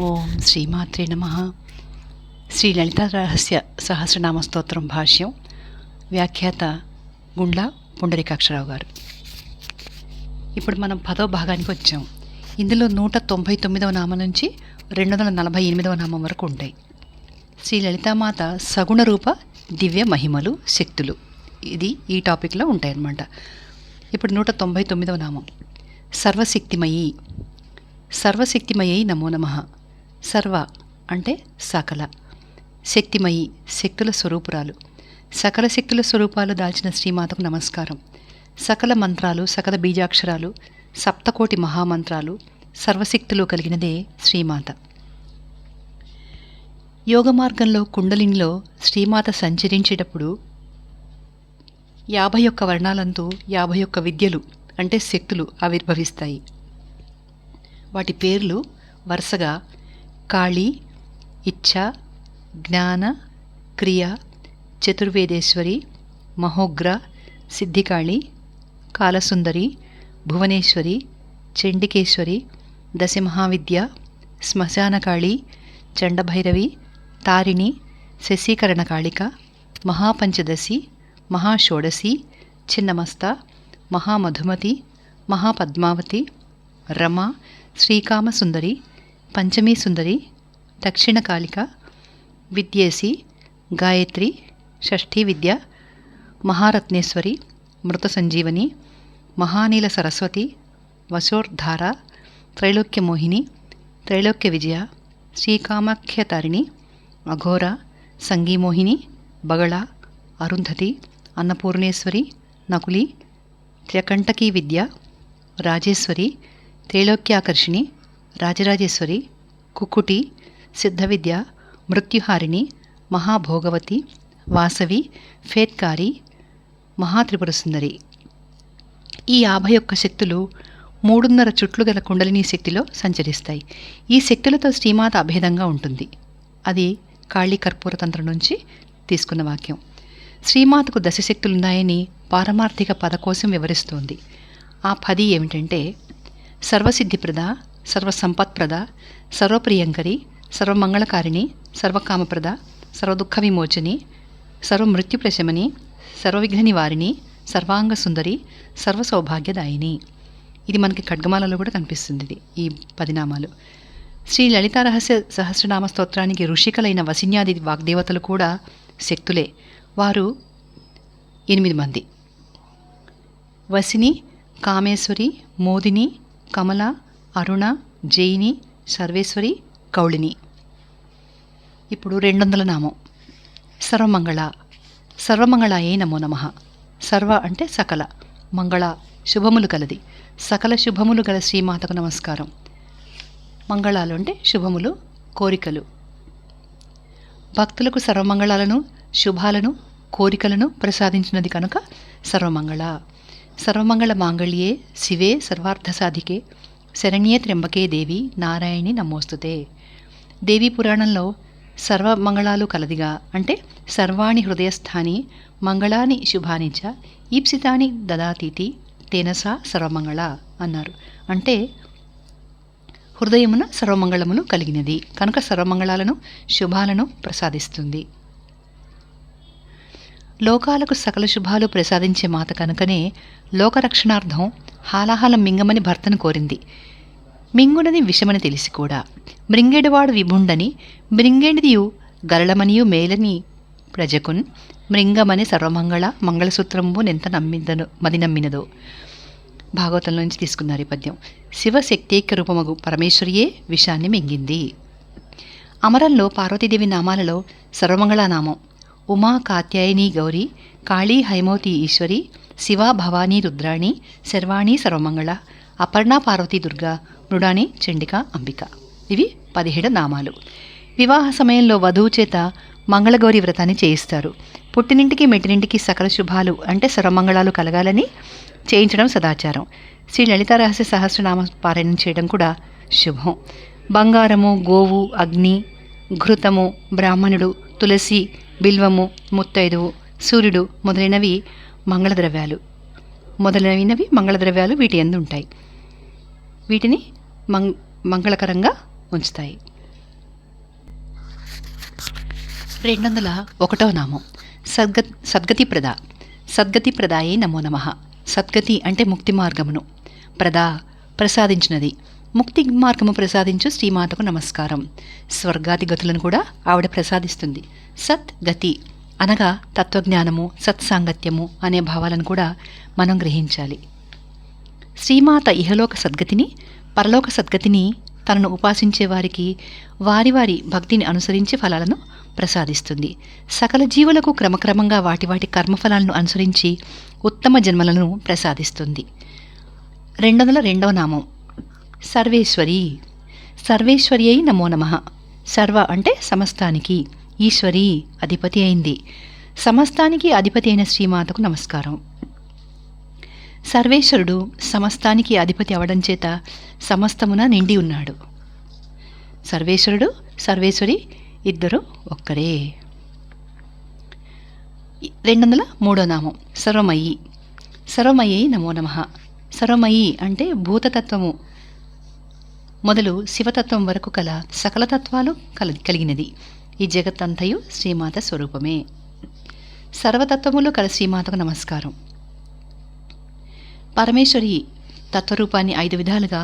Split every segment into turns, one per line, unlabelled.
ఓం శ్రీమాత్రే నమః. శ్రీ లలితా రహస్య సహస్రనామ స్తోత్రం భాష్యం వ్యాఖ్యాత గుండ్ల పుండరీకాక్షరావు గారు. ఇప్పుడు మనం 10వ భాగానికి వచ్చాం. ఇందులో 199వ నామం నుంచి 248వ నామం వరకు ఉంటాయి. శ్రీ లలితామాత సగుణ రూప దివ్య మహిమలు శక్తులు, ఇది ఈ టాపిక్లో ఉంటాయన్నమాట. ఇప్పుడు 199వ నామం సర్వశక్తిమయీ. సర్వశక్తిమయై నమో నమః. సర్వ అంటే సకల, శక్తిమయి శక్తుల స్వరూపురాలు, సకల శక్తుల స్వరూపాలు దాల్చిన శ్రీమాతకు నమస్కారం. సకల మంత్రాలు, సకల బీజాక్షరాలు, సప్తకోటి మహామంత్రాలు, సర్వశక్తులు కలిగినదే శ్రీమాత. యోగ మార్గంలో కుండలినిలో శ్రీమాత సంచరించేటప్పుడు 51 వర్ణాలందు 51 విద్యలు అంటే శక్తులు ఆవిర్భవిస్తాయి. వాటి పేర్లు వరుసగా కాళీ, ఇచ్ఛ, జ్ఞాన, క్రియ, చతుర్వేదేశ్వరి, మహోగ్ర, సిద్ధికాళి, కాలసుందరి, భువనేశ్వరి, చండికేశ్వరి, దశమహావిద్య, శ్మశానకాళి, చండభైరవి, తారిణి, శశీకరణకాళిక, మహాపంచదశి, మహాషోడశి, చిన్నమస్త, మహామధుమతి, మహాపద్మావతి, రమ, శ్రీకామసుందరి, పంచమీ సుందరి, దక్షిణకాళిక, విద్యేసి, గాయత్రి, షష్ఠీ విద్య, మహారత్నేశ్వరి, మృత సంజీవని, మహానీల సరస్వతి, వశోర్ధార, త్రైలోక్యమోహిని, త్రైలోక్య విజయ, శ్రీకామాఖ్యతారిణి, అఘోర, సంగీమోహిని, బగళ, అరుంధతి, అన్నపూర్ణేశ్వరి, నకులి, త్ర్యకంటకీ విద్య, రాజేశ్వరి, త్రైలోక్యాకర్షిణి, రాజరాజేశ్వరి, కుక్కుటి, సిద్ధవిద్య, మృత్యుహారిణి, మహాభోగవతి, వాసవి, ఫేత్కారి, మహాత్రిపురసుందరి. ఈ 51 శక్తులు 3.5 చుట్లు గల కుండలిని శక్తిలో సంచరిస్తాయి. ఈ శక్తులతో శ్రీమాత అభేదంగా ఉంటుంది. అది కాళీ కర్పూర తంత్రం నుంచి తీసుకున్న వాక్యం. శ్రీమాతకు దశశక్తులున్నాయని పారమార్థిక పదకోశం వివరిస్తోంది. ఆ 10 ఏమిటంటే సర్వసిద్ధిప్రద, సర్వసంపత్ప్రద, సర్వప్రియంకరి, సర్వమంగళకారిణి, సర్వకామప్రద, సర్వదుఃఖ విమోచని, సర్వమృత్యుప్రశమని, సర్వవిఘ్న నివారిణి, సర్వాంగసుందరి, సర్వసౌభాగ్యదాయిని. ఇది మనకి ఖడ్గమాలలో కూడా కనిపిస్తుంది ఈ 10 నామాలు. శ్రీ లలితా రహస్య సహస్రనామ స్తోత్రానికి ఋషికలైన వసిన్యాది వాగ్దేవతలు కూడా శక్తులే. వారు 8 మంది: వసిని, కామేశ్వరి, మోదిని, కమల, అరుణ, జైని, సర్వేశ్వరి, కౌళిని. ఇప్పుడు 200వ నామం సర్వమంగళ. సర్వమంగళాయే నమో నమః. సర్వ అంటే సకల, మంగళ శుభములు కలది, సకల శుభములు గల శ్రీమాతకు నమస్కారం. మంగళాలు అంటే శుభములు, కోరికలు. భక్తులకు సర్వమంగళాలను, శుభాలను, కోరికలను ప్రసాదించినది కనుక సర్వమంగళ. సర్వమంగళ మాంగళ్యే శివే సర్వార్థసాధికే శరణ్యే త్ర్యంబకే దేవి నారాయణి నమోస్తుతే. దేవీ పురాణంలో సర్వమంగళాలు కలదిగా అంటే సర్వాణి హృదయస్థాని మంగళాని శుభాని చ ఈప్సితాని దదాతీతి తేనసా సర్వమంగళ అన్నారు. అంటే హృదయమున సర్వమంగళములు కలిగినది కనుక సర్వమంగళాలను, శుభాలను ప్రసాదిస్తుంది. లోకాలకు సకల శుభాలు ప్రసాదించే మాత కనుకనే లోకరక్షణార్థం హాలాహలం మింగమని భర్తను కోరింది. మింగునది విషమని తెలిసి కూడా మృంగేడువాడు విభుండని మృంగేడిదియు గరళమనియు మేలని ప్రజకున్ మృంగమని సర్వమంగళ మంగళసూత్రంబు నెంత మది నమ్మినదో. భాగవతం నుంచి తీసుకున్నారు ఈ పద్యం. శివశక్తేక రూపమగు పరమేశ్వరియే విషాన్ని మింగింది. అమరంలో పార్వతీదేవి నామాలలో సర్వమంగళానామం ఉమా, కాత్యాయని, గౌరీ, కాళీ, హైమవతి, ఈశ్వరి, శివ, భవానీ, రుద్రాణి, శర్వాణి, సర్వమంగళ, అపర్ణ, పార్వతీ, దుర్గా, మృడాని, చండిక, అంబిక. ఇవి 17 నామాలు. వివాహ సమయంలో వధువు చేత మంగళగౌరి వ్రతాన్ని చేయిస్తారు. పుట్టినింటికి మెట్టినింటికి సకల శుభాలు అంటే సర్వమంగళాలు కలగాలని చేయించడం సదాచారం. శ్రీ లలితా రహస్య సహస్రనామ పారాయణం చేయడం కూడా శుభం. బంగారము, గోవు, అగ్ని, ఘృతము, బ్రాహ్మణుడు, తులసి, బిల్వము, ముత్తైదువు, సూర్యుడు మొదలైనవి మంగళద్రవ్యాలు వీటి యందు ఉంటాయి. వీటిని మంగళకరంగా ఉంచుతాయి. 201వ నామం సద్గతిప్రద. సద్గతిప్రదాయే నమో నమః. సద్గతి అంటే ముక్తి మార్గమును, ప్రదా ప్రసాదించినది, ముక్తి మార్గము ప్రసాదించు శ్రీమాతకు నమస్కారం. స్వర్గాది గతులను కూడా ఆవిడ ప్రసాదిస్తుంది. సద్గతి అనగా తత్వజ్ఞానము, సత్సాంగత్యము అనే భావాలను కూడా మనం గ్రహించాలి. శ్రీమాత ఇహలోక సద్గతిని, పరలోక సద్గతిని తనను ఉపాసించే వారికి వారి వారి భక్తిని అనుసరించి ఫలాలను ప్రసాదిస్తుంది. సకల జీవులకు క్రమక్రమంగా వాటి వాటి కర్మఫలాలను అనుసరించి ఉత్తమ జన్మలను ప్రసాదిస్తుంది. 202వ నామం సర్వేశ్వరి. సర్వేశ్వరి అయి నమో నమః. సర్వ అంటే సమస్తానికి, ఈశ్వరి అధిపతి అయింది, సమస్తానికి అధిపతి అయిన శ్రీమాతకు నమస్కారం. సర్వేశ్వరుడు సమస్తానికి అధిపతి అవడం చేత సమస్తమున నిండి ఉన్నాడు. సర్వేశ్వరుడు సర్వేశ్వరి ఇద్దరు ఒక్కరే. 203వ నామం సర్వమయి. సర్వమయి నమో నమః. సర్వమయి అంటే భూతతత్వము మొదలు శివతత్వం వరకు కల సకల తత్వాలు కలిగినది. ఈ జగత్తంతయు శ్రీమాత స్వరూపమే. సర్వతత్వములు కల శ్రీమాతకు నమస్కారం. పరమేశ్వరి తత్వరూపాన్ని 5 విధాలుగా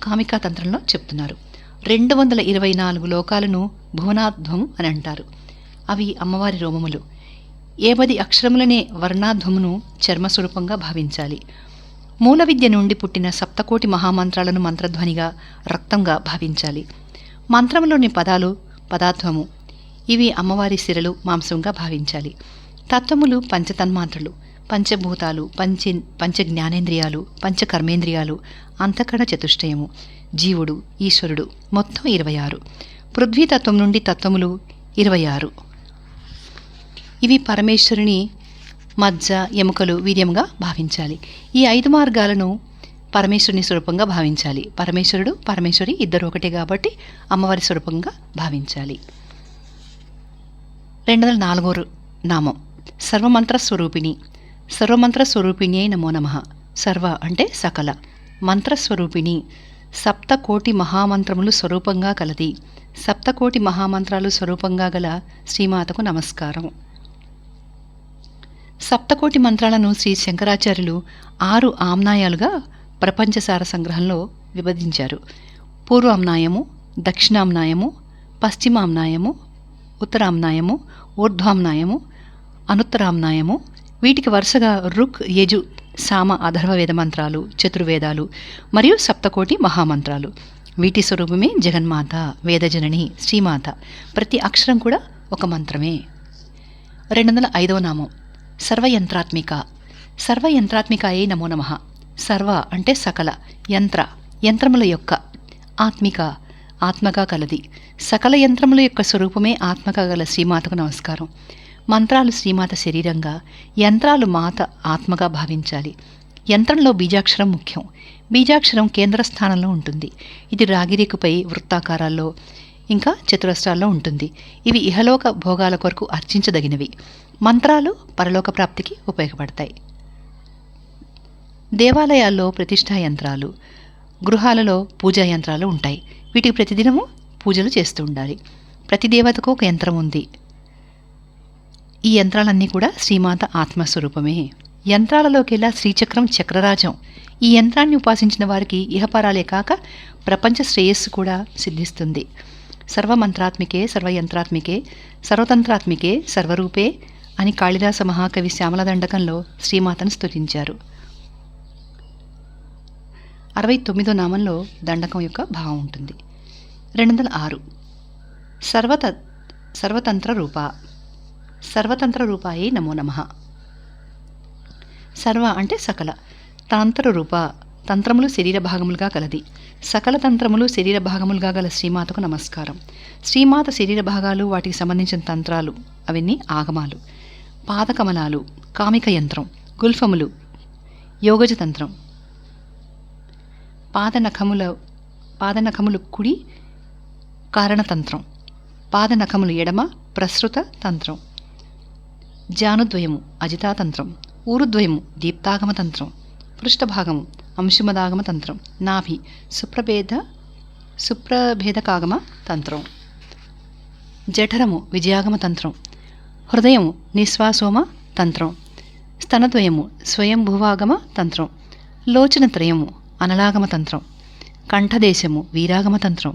కామికా తంత్రంలో చెప్తున్నారు. 224 లోకాలను భువనాధ్వం అని అంటారు. అవి అమ్మవారి రోమములు. 10 అక్షరములనే వర్ణాధ్వమును చర్మస్వరూపంగా భావించాలి. మూల విద్య నుండి పుట్టిన సప్తకోటి మహామంత్రాలను మంత్రధ్వనిగా, రక్తంగా భావించాలి. మంత్రములోని పదాలు పదాధ్వము. ఇవి అమ్మవారి సిరలు, మాంసంగా భావించాలి. తత్వములు పంచతన్మాత్రలు, పంచభూతాలు, పంచ జ్ఞానేంద్రియాలు, పంచకర్మేంద్రియాలు, అంతఃకరణ చతుష్టయము, జీవుడు, ఈశ్వరుడు మొత్తం 26. పృథ్వీతత్వం నుండి తత్వములు 26. ఇవి పరమేశ్వరుని మజ్జ, ఎముకలు, వీర్యంగా భావించాలి. ఈ 5 మార్గాలను పరమేశ్వరుని స్వరూపంగా భావించాలి. పరమేశ్వరుడు పరమేశ్వరి ఇద్దరు ఒకటే కాబట్టి అమ్మవారి స్వరూపంగా భావించాలి. 204వ నామం సర్వమంత్ర స్వరూపిణి. సర్వమంత్ర స్వరూపిణి అయి నమో నమః. సర్వ అంటే సకల, మంత్రస్వరూపిణి సప్తకోటి మహామంత్రములు స్వరూపంగా కలది. సప్తకోటి మహామంత్రాలు స్వరూపంగా గల శ్రీమాతకు నమస్కారం. సప్తకోటి మంత్రాలను శ్రీ శంకరాచార్యులు 6 ఆమ్నాయాలుగా ప్రపంచసార సంగ్రహంలో విభజించారు. పూర్వామ్నాయము, దక్షిణామ్నాయము, పశ్చిమామ్నాయము, ఉత్తరామ్నాయము, ఊర్ధ్వామ్నాయము, అనుత్తరామ్నాయము. వీటికి వరుసగా రుక్, యజు, సామ, అథర్వ వేద మంత్రాలు, చతుర్వేదాలు మరియు సప్తకోటి మహామంత్రాలు. వీటి స్వరూపమే జగన్మాత, వేదజనని, శ్రీమాత. ప్రతి అక్షరం కూడా ఒక మంత్రమే. 205వ నామం సర్వయంత్రాత్మిక. సర్వయంత్రాత్మికాయే నమో నమః. సర్వ అంటే సకల, యంత్ర యంత్రముల యొక్క, ఆత్మిక ఆత్మగా కలది. సకల యంత్రముల యొక్క స్వరూపమే ఆత్మగా గల శ్రీమాతకు నమస్కారం. మంత్రాలు శ్రీమాత శరీరంగా, యంత్రాలు మాత ఆత్మగా భావించాలి. యంత్రంలో బీజాక్షరం ముఖ్యం. బీజాక్షరం కేంద్ర స్థానంలో ఉంటుంది. ఇది రాగిరేకుపై వృత్తాకారాల్లో ఇంకా చతురస్రాల్లో ఉంటుంది. ఇవి ఇహలోక భోగాల కొరకు అర్చించదగినవి. మంత్రాలు పరలోక ప్రాప్తికి ఉపయోగపడతాయి. దేవాలయాల్లో ప్రతిష్ఠా యంత్రాలు, గృహాలలో పూజా యంత్రాలు ఉంటాయి. వీటికి ప్రతిదినము పూజలు చేస్తూ ఉండాలి. ప్రతి దేవతకు ఒక యంత్రం ఉంది. ఈ యంత్రాలన్నీ కూడా శ్రీమాత ఆత్మస్వరూపమే. యంత్రాలలోకెల్లా శ్రీచక్రం చక్రరాజం. ఈ యంత్రాన్ని ఉపాసించిన వారికి ఇహపరాలే కాక ప్రపంచ శ్రేయస్సు కూడా సిద్ధిస్తుంది. సర్వమంత్రాత్మికే, సర్వయంత్రాత్మికే, సర్వతంత్రాత్మికే, సర్వరూపే అని కాళిదాస మహాకవి శ్యామల దండకంలో శ్రీమాతను స్తుతించారు. 69వ నామంలో దండకం యొక్క భావం ఉంటుంది. 206 సర్వతంత్ర రూప. సర్వతంత్ర రూపాయే నమో నమః. సర్వ అంటే సకల, తంత్ర రూప తంత్రములు శరీర భాగములుగా కలది. సకల తంత్రములు శరీర భాగములుగా గల శ్రీమాతకు నమస్కారం. శ్రీమాత శరీర భాగాలు, వాటికి సంబంధించిన తంత్రాలు అవన్నీ ఆగమాలు. పాదకమలాలు, కామిక యంత్రం, గుల్ఫములు, యోగజ తంత్రం. పాదనఖములు కుడి కారణతంత్రం, పాదనఖములు ఎడమ ప్రసృత తంత్రం. జానుద్వయము అజితాతంత్రం, ఊరుద్వయము దీప్తాగమ తంత్రం, పృష్ఠభాగము అంశుమదాగమ తంత్రం, నాభి సుప్రభేదకాగమ తంత్రం. జఠరము విజయాగమ తంత్రం, హృదయము నిశ్వాసోమ తంత్రం, స్తనద్వయము స్వయంభువాగమ తంత్రం, లోచనత్రయము అనలాగమ తంత్రం, కంఠదేశము వీరాగమ తంత్రం,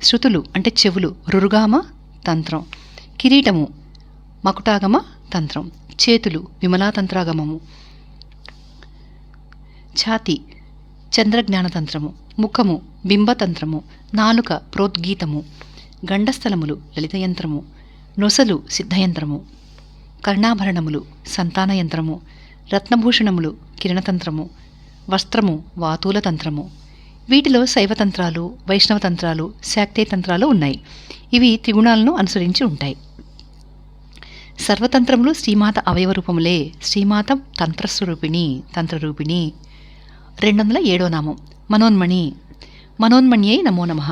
శృతులు అంటే చెవులు రురుగామ తంత్రం, కిరీటము మకుటాగమ తంత్రం, చేతులు విమలాతంత్రాగమము, ఛాతి చంద్రజ్ఞానతంత్రము, ముఖము బింబతంత్రము, నాలుక ప్రోద్గీతము, గండస్థలములు లలితయంత్రము, నొసలు సిద్ధయంత్రము, కర్ణాభరణములు సంతానయంత్రము, రత్నభూషణములు కిరణతంత్రము, వస్త్రము వాతూలతంత్రము. వీటిలో శైవతంత్రాలు, వైష్ణవతంత్రాలు, శాక్తేతంత్రాలు ఉన్నాయి. ఇవి త్రిగుణాలను అనుసరించి ఉంటాయి. సర్వతంత్రములు శ్రీమాత అవయవ రూపములే. శ్రీమాత తంత్రస్వరూపిణి, తంత్రరూపిణి. 207వ నామం మనోన్మణి. మనోన్మణ్యై నమో నమః.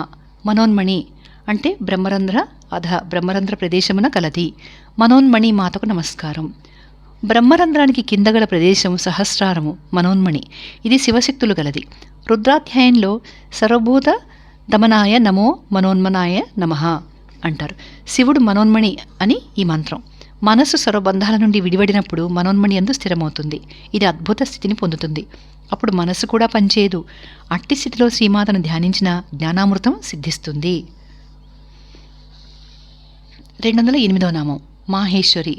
మనోన్మణి అంటే బ్రహ్మరంధ్ర బ్రహ్మరంధ్ర ప్రదేశమున కలది. మనోన్మణి మాతకు నమస్కారం. బ్రహ్మరంధ్రానికి కింద గల ప్రదేశం సహస్రారము మనోన్మణి. ఇది శివశక్తులు గలది. రుద్రాధ్యాయంలో సర్వభూత దమనాయ నమో మనోన్మనాయ నమః అంటారు. శివుడు మనోన్మణి అని ఈ మంత్రం. మనస్సు సర్వబంధాల నుండి విడివడినప్పుడు మనోన్మణి యందు స్థిరమవుతుంది. ఇది అద్భుత స్థితిని పొందుతుంది. అప్పుడు మనస్సు కూడా పనిచేయదు. అట్టి స్థితిలో శ్రీమాతను ధ్యానించిన జ్ఞానామృతం సిద్ధిస్తుంది. 208వ నామం మాహేశ్వరి.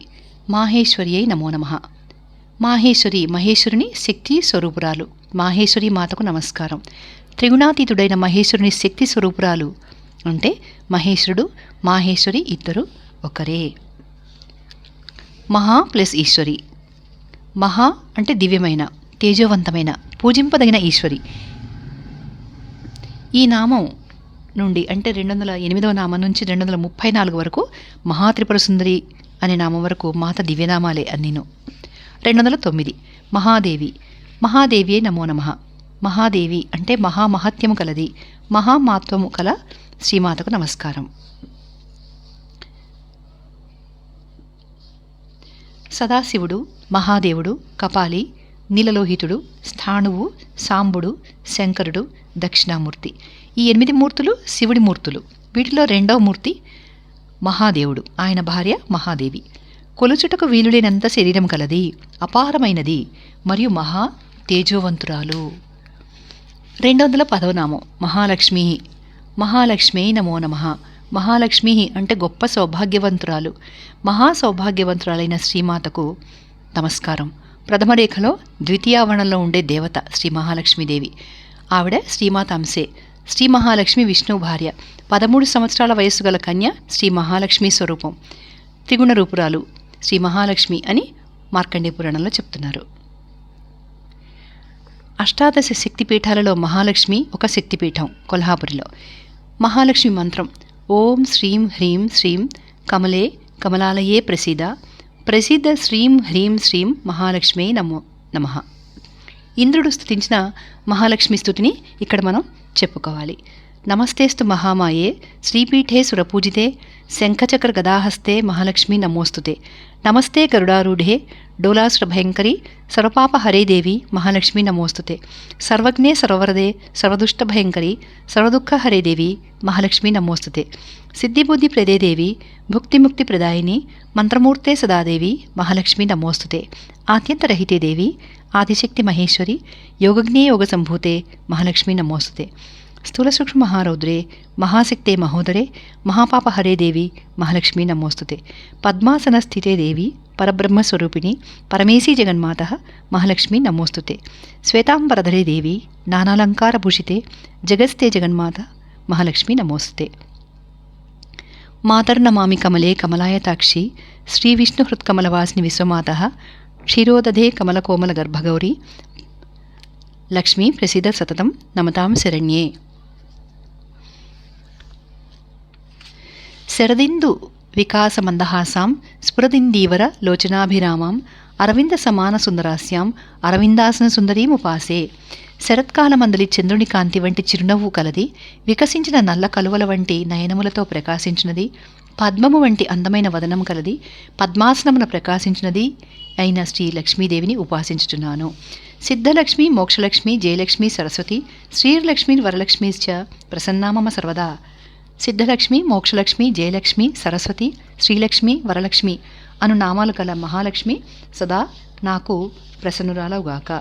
మాహేశ్వరి అయి నమో నమః. మాహేశ్వరి మహేశ్వరుని శక్తి స్వరూపురాలు. మాహేశ్వరి మాతకు నమస్కారం. త్రిగుణాతీతుడైన మహేశ్వరుని శక్తి స్వరూపురాలు అంటే మహేశ్వరుడు మాహేశ్వరి ఇద్దరు ఒకరే. మహా ప్లస్ ఈశ్వరి. మహా అంటే దివ్యమైన, తేజోవంతమైన, పూజింపదగిన ఈశ్వరి. ఈ నామం నుండి అంటే 208వ నామం నుంచి 234 వరకు మహాత్రిపుర సుందరి అనే నామం వరకు మాత దివ్యనామాలే అన్నీను. 209 మహాదేవి. మహాదేవియే నమో నమః. మహాదేవి అంటే మహామహత్యము కలది, మహామాత్వము కల శ్రీమాతకు నమస్కారం. సదాశివుడు, మహాదేవుడు, కపాలి, నీలలోహితుడు, స్థాణువు, సాంబుడు, శంకరుడు, దక్షిణామూర్తి. ఈ 8 మూర్తులు శివుడి మూర్తులు. వీటిలో 2వ మూర్తి మహాదేవుడు. ఆయన భార్య మహాదేవి. కొలుచుటకు వీలులేనంత శరీరం కలది, అపారమైనది మరియు మహా తేజోవంతురాలు. 210వ నామం మహాలక్ష్మి. మహాలక్ష్మి నమో నమః. మహాలక్ష్మి అంటే గొప్ప సౌభాగ్యవంతురాలు. మహా సౌభాగ్యవంతురాలైన శ్రీమాతకు నమస్కారం. ప్రథమ రేఖలో ద్వితీయావరణంలో ఉండే దేవత శ్రీ మహాలక్ష్మీదేవి. ఆవిడ శ్రీమాత అంశే. శ్రీ మహాలక్ష్మి విష్ణువు భార్య. 13 సంవత్సరాల వయస్సు గల కన్య శ్రీ మహాలక్ష్మి స్వరూపం. త్రిగుణ రూపురాలు శ్రీ మహాలక్ష్మి అని మార్కండేయ పురాణంలో చెప్తున్నారు. అష్టాదశ శక్తిపీఠాలలో మహాలక్ష్మి ఒక శక్తిపీఠం కొల్హాపురిలో. మహాలక్ష్మి మంత్రం ఓం శ్రీం హ్రీం శ్రీం కమలే కమలాలయే ప్రసీద ప్రసిద్ధ శ్రీం హ్రీం శ్రీం మహాలక్ష్మి నమో నమః. ఇంద్రుడు స్తుతించిన మహాలక్ష్మి స్తుతిని ఇక్కడ మనం చెప్పుకోవాలి. నమస్తేస్తు మహామాయే శ్రీపీఠే సురపూజితే శంఖచక్ర గదాహస్తే మహాలక్ష్మి నమోస్తుతే. నమస్తే గరుడారూఢే డోలాసురభయంకరి సర్వపాపహరే దేవి మహాలక్ష్మి నమోస్తుతే. సర్వజ్ఞే సర్వవరదే సర్వదుష్టభయంకరి సర్వదుఃఖహరే దేవి మహాలక్ష్మి నమోస్తుతే. సిద్ధిబుద్ధి ప్రదే దేవి భుక్తిముక్తి ప్రదాయిని మంత్రమూర్తే సదాదేవి మహాలక్ష్మి నమోస్తుతే. ఆద్యంతరహితే దేవి ఆదిశక్తి మహేశ్వరి యోగజ్ఞే యోగ సంభూతే మహాలక్ష్మి నమోస్తుతే. స్థూల సూక్ష్మ మహారౌద్రే మహాశక్తే మహోదరే మహాపాపహరే దేవి మహాలక్ష్మి నమోస్తుతే. పద్మాసన స్థితే దేవి పరబ్రహ్మస్వరూపిణి పరమేశీ జగన్మాత మహాలక్ష్మి నమోస్తుతే. శ్వేతాంబరధరే దేవి నానాలంకారభూషితే జగత్స్తే జగన్మాత మహాలక్ష్మి నమోస్తుతే. మాతర్నమామి కమలే కమలాయతాక్షి శ్రీవిష్ణుహృత్కమలవాసిని విశ్వమాత క్షీరోదధే కమలకోమల గర్భగౌరి లక్ష్మీ ప్రసిద్ధ సతతం నమతాం శరణ్యే. శరదిందు వికాసమందహాసాం స్ఫురదిందీవర లోచనాభిరామాం అరవింద సమాన సుందరాస్యాం అరవిందాసన సుందరీముపాసే. శరత్కాలమందలి చంద్రుని కాంతి వంటి చిరునవ్వు కలది, వికసించిన నల్ల కలువల వంటి నయనములతో ప్రకాశించినది, పద్మము వంటి అందమైన వదనం కలది, పద్మాసనమున ప్రకాశించినది అయిన శ్రీ లక్ష్మీదేవిని ఉపాసించుచున్నాను. సిద్ధలక్ష్మి మోక్షలక్ష్మి జయలక్ష్మి సరస్వతి శ్రీలక్ష్మి వరలక్ష్మీశ్చ ప్రసన్నామమ సర్వదా. సిద్ధలక్ష్మి, మోక్షలక్ష్మి, జయలక్ష్మి, సరస్వతి, శ్రీలక్ష్మి, వరలక్ష్మి అను నామాలు గల మహాలక్ష్మి సదా నాకు ప్రసన్నురాలవుగాక.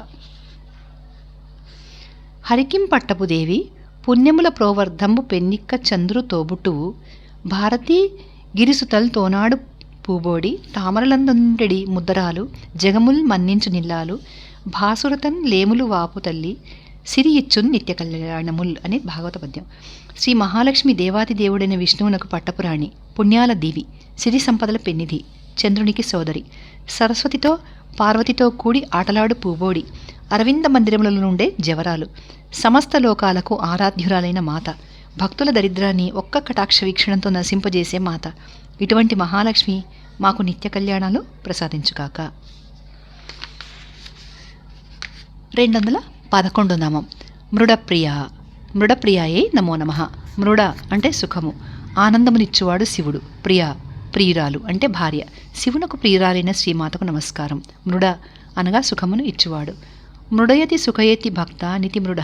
హరికిం పట్టపు దేవి పుణ్యముల ప్రోవర్ధంబు పెన్నిక్క చంద్రు తోబుట్టువు భారతీ గిరిసుతల్ తోనాడు పూబోడి తామరలందొండెడి ముద్దరాలు జగముల్ మన్నించు నిల్లాలు భాసురతన్ లేములు వాపు తల్లి సిరి ఇచ్చున్ నిత్య కళ్యాణముల్ అనే భాగవత పద్యం. శ్రీ మహాలక్ష్మి దేవాది దేవుడైన విష్ణువునకు పట్టపురాణి, పుణ్యాల దీవి, సిరి సంపదల పెన్నిధి, చంద్రునికి సోదరి, సరస్వతితో పార్వతితో కూడి ఆటలాడు పూబోడి, అరవింద మందిరములలో నుండే జవరాలు, సమస్త లోకాలకు ఆరాధ్యురాలైన మాత, భక్తుల దరిద్రాన్ని ఒక్క కటాక్ష వీక్షణంతో నశింపజేసే మాత. ఇటువంటి మహాలక్ష్మి మాకు నిత్య కళ్యాణాలు ప్రసాదించుగాక. 211 నామం మృడప్రియ. మృడప్రియాయే నమో నమః. మృడ అంటే సుఖము, ఆనందమునిచ్చువాడు శివుడు. ప్రియ ప్రియురాలు అంటే భార్య. శివునకు ప్రియురాలైన శ్రీమాతకు నమస్కారం. మృడ అనగా సుఖమును ఇచ్చువాడు. మృడయతి సుఖయతి భక్త నితి మృడ,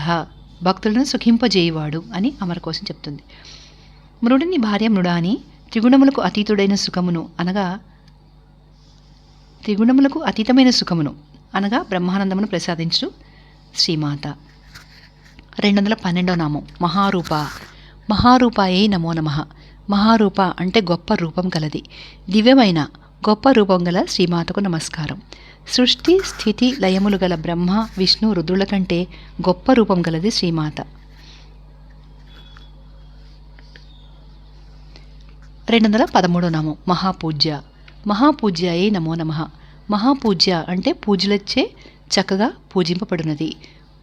భక్తులను సుఖింపజేయువాడు అని అమరకోశం చెప్తుంది. మృడుని భార్య మృడాని త్రిగుణములకు అతీతుడైన సుఖమును అనగా త్రిగుణములకు అతీతమైన సుఖమును అనగా బ్రహ్మానందమును ప్రసాదించు శ్రీమాత. 212 నామం మహారూప. మహారూపాయే నమో నమః. మహారూప అంటే గొప్ప రూపం కలది, దివ్యమైన గొప్ప రూపం గల శ్రీమాతకు నమస్కారం. సృష్టి స్థితి లయములు గల బ్రహ్మ విష్ణు రుద్రుల కంటే గొప్ప రూపం గలది శ్రీమాత. 213 నామం మహాపూజ్య. మహాపూజ్యాయే నమో నమః. మహాపూజ్య అంటే పూజలచే చక్కగా పూజింపబడినది,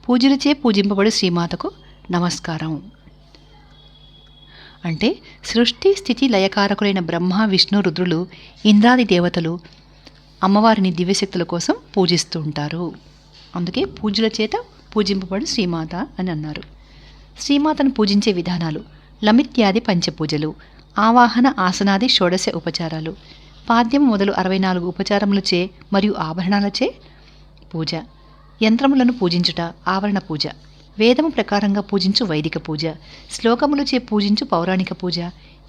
పూజలచే పూజింపబడు శ్రీమాతకు నమస్కారం. అంటే సృష్టి స్థితి లయకారకులైన బ్రహ్మ విష్ణు రుద్రులు ఇంద్రాది దేవతలు అమ్మవారిని దివ్యశక్తుల కోసం పూజిస్తూ ఉంటారు. అందుకే పూజల చేత పూజింపబడు శ్రీమాత అని అన్నారు. శ్రీమాతను పూజించే విధానాలు: లమిత్యాది పంచపూజలు, ఆవాహన ఆసనాది షోడశ ఉపచారాలు, పాద్యం మొదలు 64 ఉపచారములచే మరియు ఆభరణాలచే పూజ, యంత్రములను పూజించుట ఆవరణ పూజ, వేదము ప్రకారంగా పూజించు వైదిక పూజ, శ్లోకములచే పూజించు పౌరాణిక పూజ,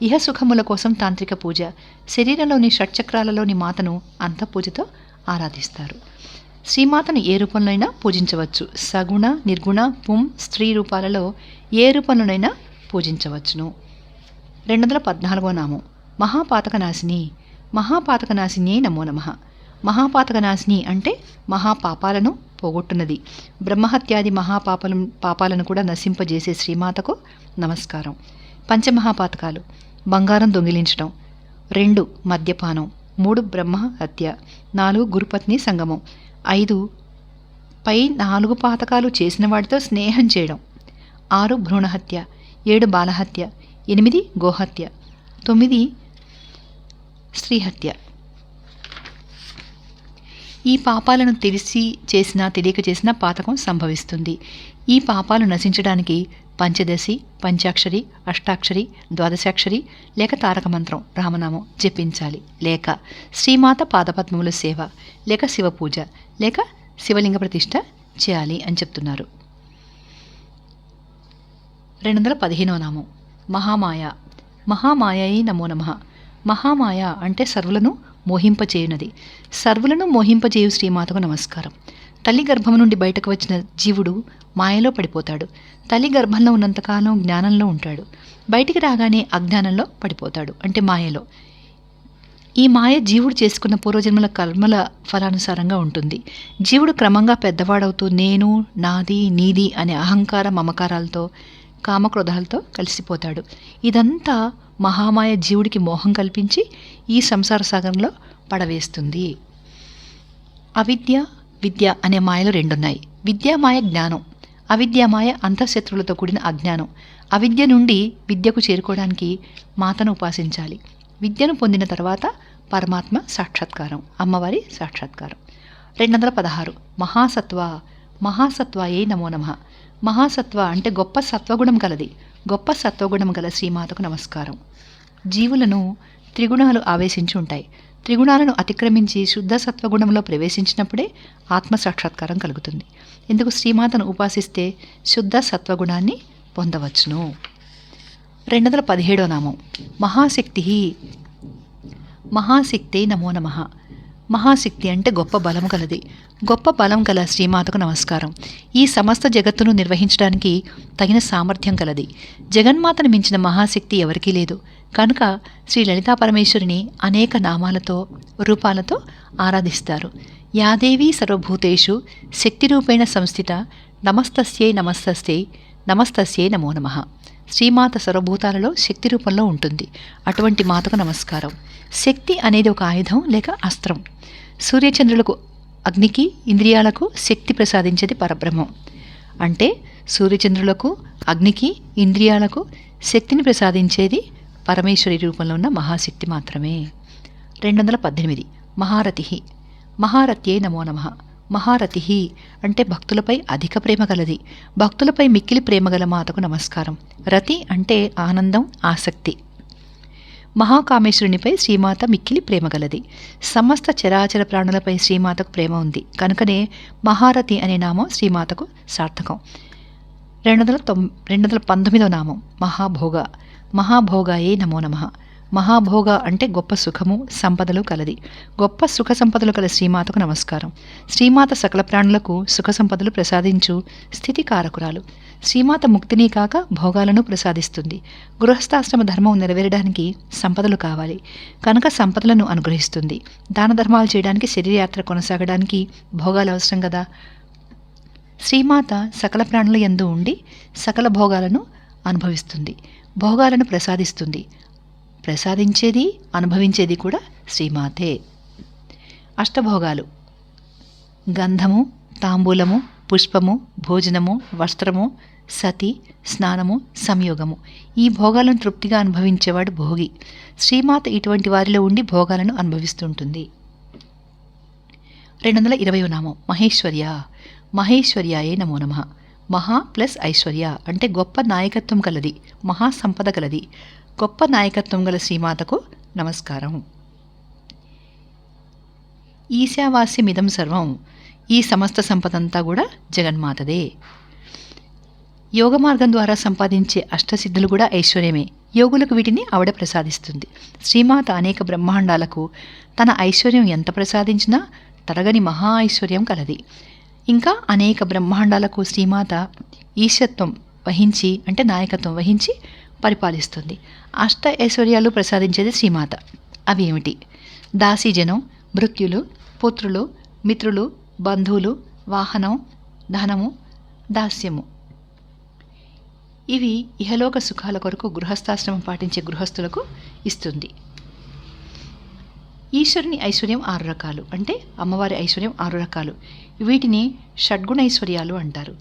ఇహసుఖముల కోసం తాంత్రిక పూజ, శరీరంలోని షట్చక్రాలలోని మాతను అంతఃపూజతో ఆరాధిస్తారు. శ్రీమాతను ఏ రూపంలోనైనా పూజించవచ్చు. సగుణ, నిర్గుణ, పుం, స్త్రీ రూపాలలో ఏ రూపంలోనైనా పూజించవచ్చును. 214 నామం మహాపాతకనాశిని. మహాపాతకనాశిన్యే నమో నమః. మహాపాతకనాశిని అంటే మహాపాపాలను పోగొట్టున్నది, బ్రహ్మహత్యాది పాపాలను కూడా నశింపజేసే శ్రీమాతకు నమస్కారం. పంచమహాపాతకాలు: బంగారం దొంగిలించడం, 2 మద్యపానం, 3 బ్రహ్మహత్య, 4 గురుపత్ని సంగమం, 5 పై 4 పాతకాలు చేసిన వాడితో స్నేహం చేయడం, 6 భ్రూణహత్య, 7 బాలహత్య, 8 గోహత్య, 9 స్త్రీహత్య. ఈ పాపాలను తెలిసి చేసినా తెలియక చేసినా పాతకం సంభవిస్తుంది. ఈ పాపాలు నశించడానికి పంచదశి, పంచాక్షరి, అష్టాక్షరి, ద్వాదశాక్షరి లేక తారక మంత్రం రామనామం జపించాలి, లేక శ్రీమాత పాదపద్మముల సేవ, లేక శివపూజ, లేక శివలింగ ప్రతిష్ఠ చేయాలి అని చెప్తున్నారు. 215 నామం మహామాయ. మహామాయై నమో నమః. మహామాయ అంటే సర్వులను మోహింపచేయునది, సర్వులను మోహింపజేయు శ్రీమాతకు నమస్కారం. తల్లి గర్భం నుండి బయటకు వచ్చిన జీవుడు మాయలో పడిపోతాడు. తల్లి గర్భంలో ఉన్నంతకాలం జ్ఞానంలో ఉంటాడు, బయటికి రాగానే అజ్ఞానంలో పడిపోతాడు అంటే మాయలో. ఈ మాయ జీవుడు చేసుకున్న పూర్వజన్మల కర్మల ఫలానుసారంగా ఉంటుంది. జీవుడు క్రమంగా పెద్దవాడవుతూ నేను, నాది, నీది అనే అహంకార మమకారాలతో కామక్రోధాలతో కలిసిపోతాడు. ఇదంతా మహామాయ జీవుడికి మోహం కల్పించి ఈ సంసార సాగరంలో పడవేస్తుంది. అవిద్య, విద్య అనే మాయలు 2 ఉన్నాయి. విద్యామాయ జ్ఞానం, అవిద్యామాయ అంతఃశత్రువులతో కూడిన అజ్ఞానం. అవిద్య నుండి విద్యకు చేరుకోవడానికి మాతను ఉపాసించాలి. విద్యను పొందిన తర్వాత పరమాత్మ సాక్షాత్కారం, అమ్మవారి సాక్షాత్కారం. 216 మహాసత్వ. మహాసత్వాయే నమో నమః. మహాసత్వ అంటే గొప్ప సత్వగుణం కలది, గొప్ప సత్వగుణం గల శ్రీమాతకు నమస్కారం. జీవులను త్రిగుణాలు ఆవేశించి ఉంటాయి. త్రిగుణాలను అతిక్రమించి శుద్ధ సత్వగుణంలో ప్రవేశించినప్పుడే ఆత్మసాక్షాత్కారం కలుగుతుంది. ఇందుకు శ్రీమాతను ఉపాసిస్తే శుద్ధ సత్వగుణాన్ని పొందవచ్చును. 217వ నామం మహాశక్తి. మహాశక్తే నమో నమః. మహాశక్తి అంటే గొప్ప బలము కలది. గొప్ప బలం గల శ్రీమాతకు నమస్కారం. ఈ సమస్త జగత్తును నిర్వహించడానికి తగిన సామర్థ్యం కలది. జగన్మాతను మించిన మహాశక్తి ఎవరికీ లేదు. కనుక శ్రీ లలితా పరమేశ్వరిని అనేక నామాలతో రూపాలతో ఆరాధిస్తారు. యాదేవీ సర్వభూతేషు శక్తిరూపేణ సంస్థిత నమస్తస్యై నమస్తస్యై నమస్తస్యై నమో నమః. శ్రీమాత సర్వభూతాలలో శక్తి రూపంలో ఉంటుంది. అటువంటి మాతకు నమస్కారం. శక్తి అనేది ఒక ఆయుధం లేక అస్త్రం. సూర్యచంద్రులకు, అగ్నికి, ఇంద్రియాలకు శక్తి ప్రసాదించేది పరబ్రహ్మం. అంటే సూర్యచంద్రులకు, అగ్నికి, ఇంద్రియాలకు శక్తిని ప్రసాదించేది పరమేశ్వరి రూపంలో ఉన్న మహాశక్తి మాత్రమే. 218 మహారథి. మహారథ్యై నమో నమః. మహారథి అంటే భక్తులపై అధిక ప్రేమ గలది. భక్తులపై మిక్కిలి ప్రేమ గల మాతకు నమస్కారం. రతి అంటే ఆనందం, ఆసక్తి. మహాకామేశ్వరునిపై శ్రీమాత మిక్కిలి ప్రేమ గలది. సమస్త చరాచర ప్రాణులపై శ్రీమాతకు ప్రేమ ఉంది. కనుకనే మహారథి అనే నామం శ్రీమాతకు సార్థకం. 219వ నామం మహాభోగ. మహాభోగాయే నమో నమః. మహాభోగ అంటే గొప్ప సుఖము, సంపదలు కలది. గొప్ప సుఖ సంపదలు కల శ్రీమాతకు నమస్కారం. శ్రీమాత సకల ప్రాణులకు సుఖ సంపదలు ప్రసాదించు స్థితికారకురాలు. శ్రీమాత ముక్తిని కాక భోగాలను ప్రసాదిస్తుంది. గృహస్థాశ్రమ ధర్మం నెరవేరడానికి సంపదలు కావాలి. కనుక సంపదలను అనుగ్రహిస్తుంది. దాన ధర్మాలు చేయడానికి, శరీరయాత్ర కొనసాగడానికి భోగాలు అవసరం కదా. శ్రీమాత సకల ప్రాణుల యందు ఉండి సకల భోగాలను అనుభవిస్తుంది. భోగాలను ప్రసాదిస్తుంది. ప్రసాదించేది, అనుభవించేది కూడా శ్రీమాతే. అష్టభోగాలు: గంధము, తాంబూలము, పుష్పము, భోజనము, వస్త్రము, సతి, స్నానము, సంయోగము. ఈ భోగాలను తృప్తిగా అనుభవించేవాడు భోగి. శ్రీమాత ఇటువంటి వారిలో ఉండి భోగాలను అనుభవిస్తుంటుంది. 220వ నామం మహేశ్వర్య. మహేశ్వర్యాయే నమో నమః. మహా ప్లస్ ఐశ్వర్య అంటే గొప్ప నాయకత్వం కలది, మహాసంపద కలది. గొప్ప నాయకత్వం గల శ్రీమాతకు నమస్కారం. ఈశావాస్యమిదం సర్వం. ఈ సమస్త సంపదంతా కూడా జగన్మాతదే. యోగ మార్గం ద్వారా సంపాదించే అష్టసిద్ధులు కూడా ఐశ్వర్యమే. యోగులకు వీటిని ఆవిడ ప్రసాదిస్తుంది. శ్రీమాత అనేక బ్రహ్మాండాలకు తన ఐశ్వర్యం ఎంత ప్రసాదించినా తరగని మహా ఐశ్వర్యం కలది. ఇంకా అనేక బ్రహ్మాండాలకు శ్రీమాత ఈశత్వం వహించి అంటే నాయకత్వం వహించి పరిపాలిస్తుంది. అష్ట ఐశ్వర్యాలు ప్రసాదించేది శ్రీమాత. అవి ఏమిటి? దాసీజనం, భృత్యులు, పుత్రులు, మిత్రులు, బంధువులు, వాహనం, ధనము, దాస్యము. ఇవి ఇహలోక సుఖాల కొరకు గృహస్థాశ్రమం పాటించే గృహస్థులకు ఇస్తుంది. ఈశ్వరుని ఐశ్వర్యం 6 రకాలు. అంటే అమ్మవారి ఐశ్వర్యం 6 రకాలు. వీటిని షడ్గుణైశ్వర్యాలు అంటారు.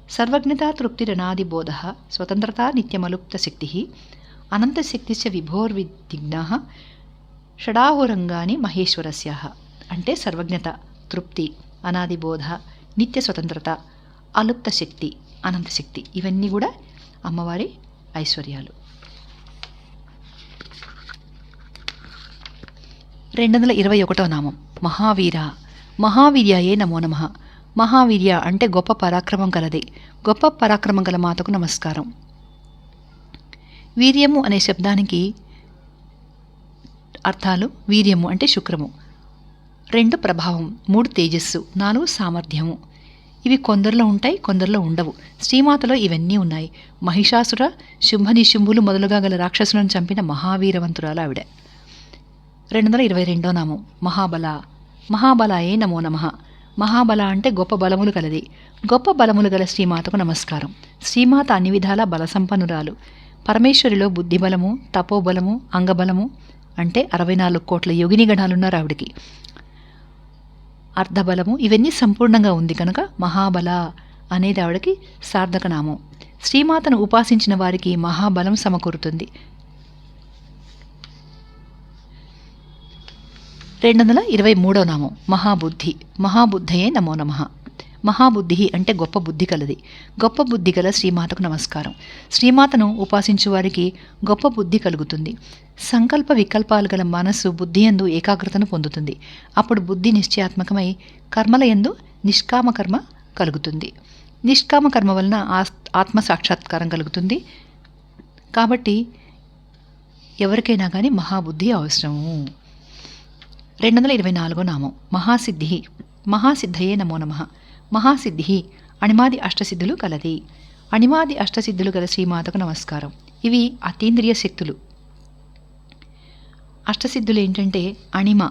సర్వజ్ఞతా తృప్తిరనాదిబోధ, స్వతంత్రతా నిత్యమలుప్త శక్తి, అనంతశక్తిశ్చ విభోర్విదిగ్నా, షడాహురంగాని మహేశ్వరస్యాః. అంటే సర్వజ్ఞత, తృప్తి, అనాదిబోధ, నిత్య స్వతంత్రత, అలుప్త శక్తి, అనంతశక్తి. ఇవన్నీ కూడా అమ్మవారి ఐశ్వర్యాలు. 221వ నామం మహావీర. మహావీర్యాయే నమో నమః. మహావీర్య అంటే గొప్ప పరాక్రమం కలది. గొప్ప పరాక్రమం గల మాతకు నమస్కారం. వీర్యము అనే శబ్దానికి అర్థాలు: వీర్యము అంటే శుక్రము, 2 ప్రభావం, 3 తేజస్సు, 4 సామర్థ్యము. ఇవి కొందరిలో ఉంటాయి, కొందరిలో ఉండవు. శ్రీమాతలో ఇవన్నీ ఉన్నాయి. మహిషాసుర, శుంభనిశుంభులు మొదలుగా గల రాక్షసులను చంపిన మహావీరవంతురాలు ఆవిడ. 222వ నామం మహాబల. మహాబలాయే నమో నమః. మహాబల అంటే గొప్ప బలములు కలది. గొప్ప బలములు గల శ్రీమాతకు నమస్కారం. శ్రీమాత అన్ని విధాల బలసంపన్నురాలు. పరమేశ్వరిలో బుద్ధిబలము, తపోబలము, అంగబలము అంటే 64 కోట్ల యోగిని గణాలున్నారు ఆవిడికి. అర్ధబలము ఇవన్నీ సంపూర్ణంగా ఉంది కనుక మహాబల అనేది ఆవిడకి సార్థక నామం. శ్రీమాతను ఉపాసించిన వారికి మహాబలం సమకూరుతుంది. 223వ నామం మహాబుద్ధి. మహాబుద్ధయే నమో నమః. మహాబుద్ధి అంటే గొప్ప బుద్ధి కలది. గొప్ప బుద్ధి గల శ్రీమాతకు నమస్కారం. శ్రీమాతను ఉపాసించు వారికి గొప్ప బుద్ధి కలుగుతుంది. సంకల్ప వికల్పాలు గల మనస్సు బుద్ధి యందు ఏకాగ్రతను పొందుతుంది. అప్పుడు బుద్ధి నిశ్చయాత్మకమై కర్మల యందు నిష్కామ కర్మ కలుగుతుంది. నిష్కామ కర్మ వలన ఆత్మ సాక్షాత్కారం కలుగుతుంది. కాబట్టి ఎవరికైనా కానీ మహాబుద్ధి అవసరము. 224 నామం మహాసిద్ధి. మహాసిద్ధయే నమో నమః. మహాసిద్ధి అణిమాది అష్టసిద్ధులు కలది. అణిమాది అష్టసిద్ధులు గల శ్రీమాతకు నమస్కారం. ఇవి అతీంద్రియ శక్తులు. అష్టసిద్ధులు ఏంటంటే అణిమ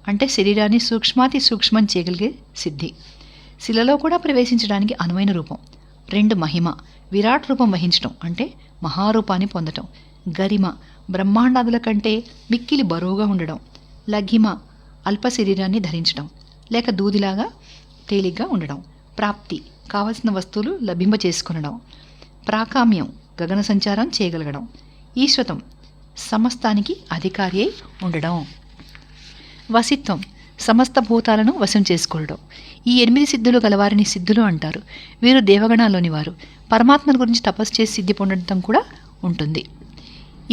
అంటే శరీరాన్ని సూక్ష్మాతి సూక్ష్మం చేయగలిగే సిద్ధి. శిలలో కూడా ప్రవేశించడానికి అనువైన రూపం. 2 మహిమ విరాట్ రూపం వహించటం అంటే మహారూపాన్ని పొందటం. గరిమ బ్రహ్మాండాదుల కంటే మిక్కిలి బరువుగా ఉండడం. లఘిమ అల్ప శరీరాన్ని ధరించడం లేక దూదిలాగా తేలిగ్గా ఉండడం. ప్రాప్తి కావలసిన వస్తువులు లభింప చేసుకొనడం. ప్రాకామ్యం గగన సంచారం చేయగలగడం. ఈశ్వతం సమస్తానికి అధికారి అయి ఉండడం. వసిత్వం సమస్త భూతాలను వశం చేసుకోవడం. ఈ 8 సిద్ధులు గలవారిని సిద్ధులు అంటారు. వీరు దేవగణాల్లోని వారు. పరమాత్మల గురించి తపస్సు చేసి సిద్ధి పొందడం కూడా ఉంటుంది.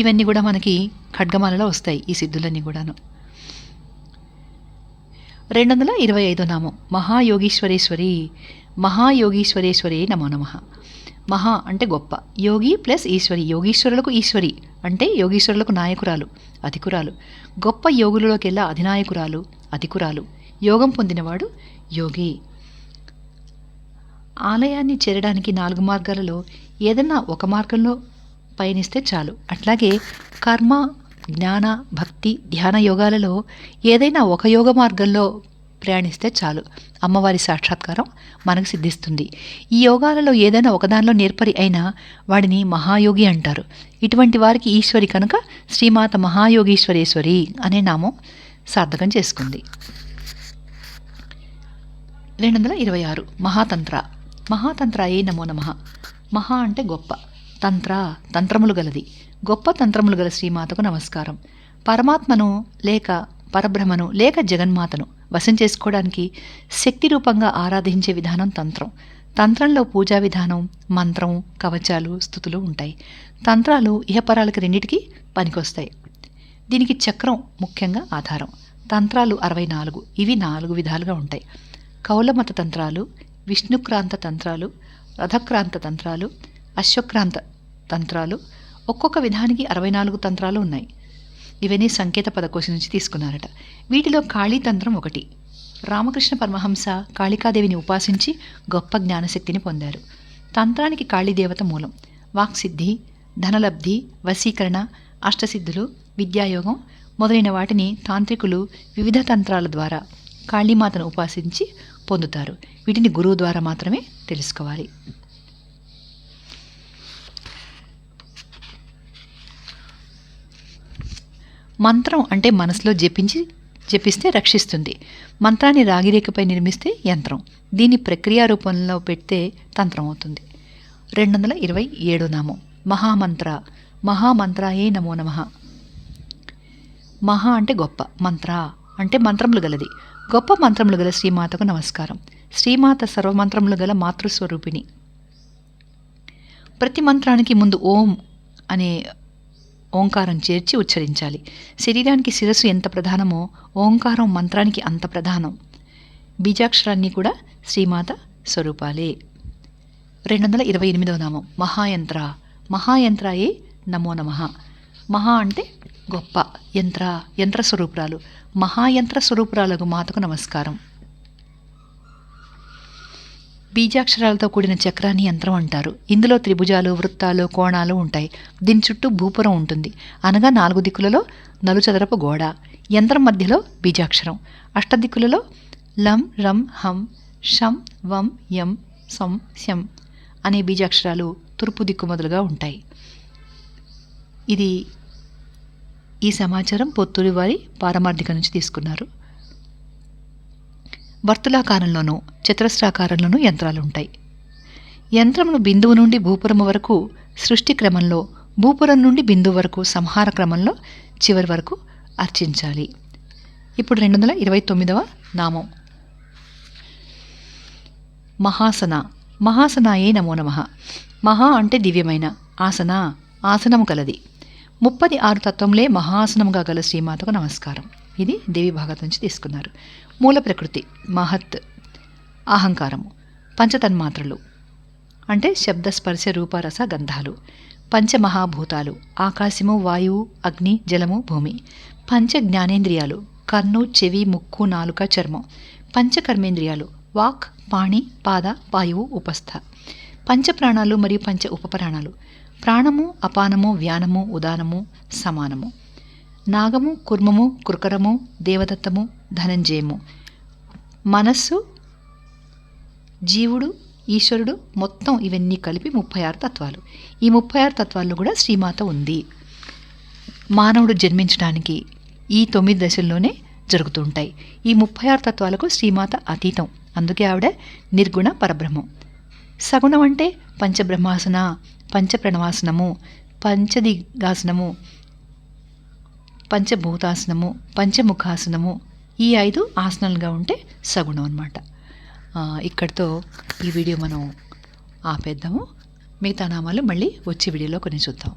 ఇవన్నీ కూడా మనకి ఖడ్గమాలలో వస్తాయి ఈ సిద్ధులన్నీ కూడాను. 225 నామం మహాయోగీశ్వరేశ్వరి. మహాయోగీశ్వరేశ్వరి నమో నమః. మహా అంటే గొప్ప, యోగి ప్లస్ ఈశ్వరి. యోగీశ్వరులకు ఈశ్వరి అంటే యోగీశ్వరులకు నాయకురాలు, అధికురాలు. గొప్ప యోగులలోకెల్లా అధినాయకురాలు, అధికురాలు. యోగం పొందినవాడు యోగి. ఆలయాన్ని చేరడానికి 4 మార్గాలలో ఏదన్నా ఒక మార్గంలో పయనిస్తే చాలు. అట్లాగే కర్మ, జ్ఞాన, భక్తి, ధ్యాన యోగాలలో ఏదైనా ఒక యోగ మార్గంలో ప్రయాణిస్తే చాలు. అమ్మవారి సాక్షాత్కారం మనకు సిద్ధిస్తుంది. ఈ యోగాలలో ఏదైనా ఒకదానిలో నేర్పరి అయినా వాడిని మహాయోగి అంటారు. ఇటువంటి వారికి ఈశ్వరి కనుక శ్రీమాత మహాయోగీశ్వరేశ్వరి అనే నామం సార్థకం చేసుకుంది. 226 మహాతంత్ర. మహాతంత్రాయే నమో నమః. మహా అంటే గొప్ప, తంత్ర తంత్రములు గలది. గొప్ప తంత్రములు గల శ్రీమాతకు నమస్కారం. పరమాత్మను లేక పరబ్రహ్మను లేక జగన్మాతను వశం చేసుకోవడానికి శక్తి రూపంగా ఆరాధించే విధానం తంత్రం. తంత్రంలో పూజా విధానం, మంత్రం, కవచాలు, స్తుతులు ఉంటాయి. తంత్రాలు ఇహపరాలకు రెండిటికి పనికొస్తాయి. దీనికి చక్రం ముఖ్యంగా ఆధారం. తంత్రాలు 64. ఇవి 4 విధాలుగా ఉంటాయి. కౌలమత తంత్రాలు, విష్ణుక్రాంత తంత్రాలు, రథక్రాంత తంత్రాలు, అశ్వక్రాంత తంత్రాలు. ఒక్కొక్క విధానికి 64 తంత్రాలు ఉన్నాయి. ఇవన్నీ సంకేత పదకోశం నుంచి తీసుకున్నారట. వీటిలో కాళీతంత్రం ఒకటి. రామకృష్ణ పరమహంస కాళికాదేవిని ఉపాసించి గొప్ప జ్ఞానశక్తిని పొందారు. తంత్రానికి కాళీదేవత మూలం. వాక్సిద్ధి, ధనలబ్ధి, వశీకరణ, అష్టసిద్ధులు, విద్యాయోగం మొదలైన వాటిని తాంత్రికులు వివిధ తంత్రాల ద్వారా కాళీమాతను ఉపాసించి పొందుతారు. వీటిని గురువు ద్వారా మాత్రమే తెలుసుకోవాలి. మంత్రం అంటే మనసులో జపిస్తే రక్షిస్తుంది. మంత్రాన్ని రాగిరేఖపై నిర్మిస్తే యంత్రం. దీన్ని ప్రక్రియా రూపంలో పెడితే తంత్రం అవుతుంది. 227 నామం మహామంత్ర. మహామంత్రాయే నమో నమః. మహా అంటే గొప్ప, మంత్ర అంటే మంత్రములు గలది. గొప్ప మంత్రములు గల శ్రీమాతకు నమస్కారం. శ్రీమాత సర్వమంత్రములు గల మాతృస్వరూపిణి. ప్రతి మంత్రానికి ముందు ఓం అనే ఓంకారం చేర్చి ఉచ్చరించాలి. శరీరానికి శిరస్సు ఎంత ప్రధానమో ఓంకారం మంత్రానికి అంత ప్రధానం. బీజాక్షరాన్ని కూడా శ్రీమాత స్వరూపాలే. 228 నామం మహాయంత్ర. మహాయంత్రాయే నమో నమః. మహా అంటే గొప్ప, యంత్ర స్వరూపురాలు. మహాయంత్ర స్వరూపురాలకు మాతకు నమస్కారం. బీజాక్షరాలతో కూడిన చక్రాన్ని యంత్రం అంటారు. ఇందులో త్రిభుజాలు, వృత్తాలు, కోణాలు ఉంటాయి. దీని చుట్టూ భూపురం ఉంటుంది. అనగా 4 దిక్కులలో నలుచదరపు గోడ. యంత్రం మధ్యలో బీజాక్షరం. అష్టదిక్కులలో లం, రం, హం, షం, వం, యం, సం, శం అనే బీజాక్షరాలు తూర్పు దిక్కు మొదలుగా ఉంటాయి. ఈ సమాచారం పొత్తూరి వారి పారమార్థిక నుంచి తీసుకున్నారు. వర్తులాకారంలోనూ చతురస్రాకారంలోనూ యంత్రాలు ఉంటాయి. యంత్రమును బిందువు నుండి భూపురము వరకు సృష్టి క్రమంలో, భూపురం నుండి బిందువు వరకు సంహార క్రమంలో చివరి వరకు అర్చించాలి. ఇప్పుడు 229వ నామం మహాసన. మహాసనాయే నమో నమః. మహా అంటే దివ్యమైన, ఆసన ఆసనము కలది. 36 తత్వంలే మహాసనముగా గల శ్రీమాతకు నమస్కారం. ఇది దేవి భాగవతం నుంచి తీసుకున్నారు. మూల ప్రకృతి మహత్. అహంకారము. పంచతన్మాత్రలు అంటే శబ్ద, స్పర్శ, రూప, రస, గంధాలు. పంచమహాభూతాలు ఆకాశము, వాయువు, అగ్ని, జలము, భూమి. పంచ జ్ఞానేంద్రియాలు కన్ను, చెవి, ముక్కు, నాలుక, చర్మం. పంచకర్మేంద్రియాలు వాక్, పాణి, పాద, వాయువు, ఉపస్థ. పంచప్రాణాలు మరియు పంచ ఉపప్రాణాలు ప్రాణము, అపానము, వ్యానము, ఉదానము, సమానము. నాగము, కుర్మము, కృకరము, దేవదత్తము, ధనంజయము. మనస్సు, జీవుడు, ఈశ్వరుడు, మొత్తం ఇవన్నీ కలిపి 36 తత్వాలు. ఈ 36 తత్వాల్లో కూడా శ్రీమాత ఉంది. మానవుడు జన్మించడానికి ఈ 9 దశల్లోనే జరుగుతుంటాయి. ఈ 36 తత్వాలకు శ్రీమాత అతీతం. అందుకే ఆవిడ నిర్గుణ పరబ్రహ్మం. సగుణం అంటే పంచబ్రహ్మాసన, పంచప్రణవాసనము, పంచదిగాసనము, పంచభూతాసనము, పంచముఖాసనము. ఈ 5 ఆసనాలుగా ఉంటే సగుణం అన్నమాట. ఇక్కడితో ఈ వీడియో మనం ఆపేద్దాము. మిగతా నామాలు మళ్ళీ వచ్చే వీడియోలో కొన్ని చూద్దాం.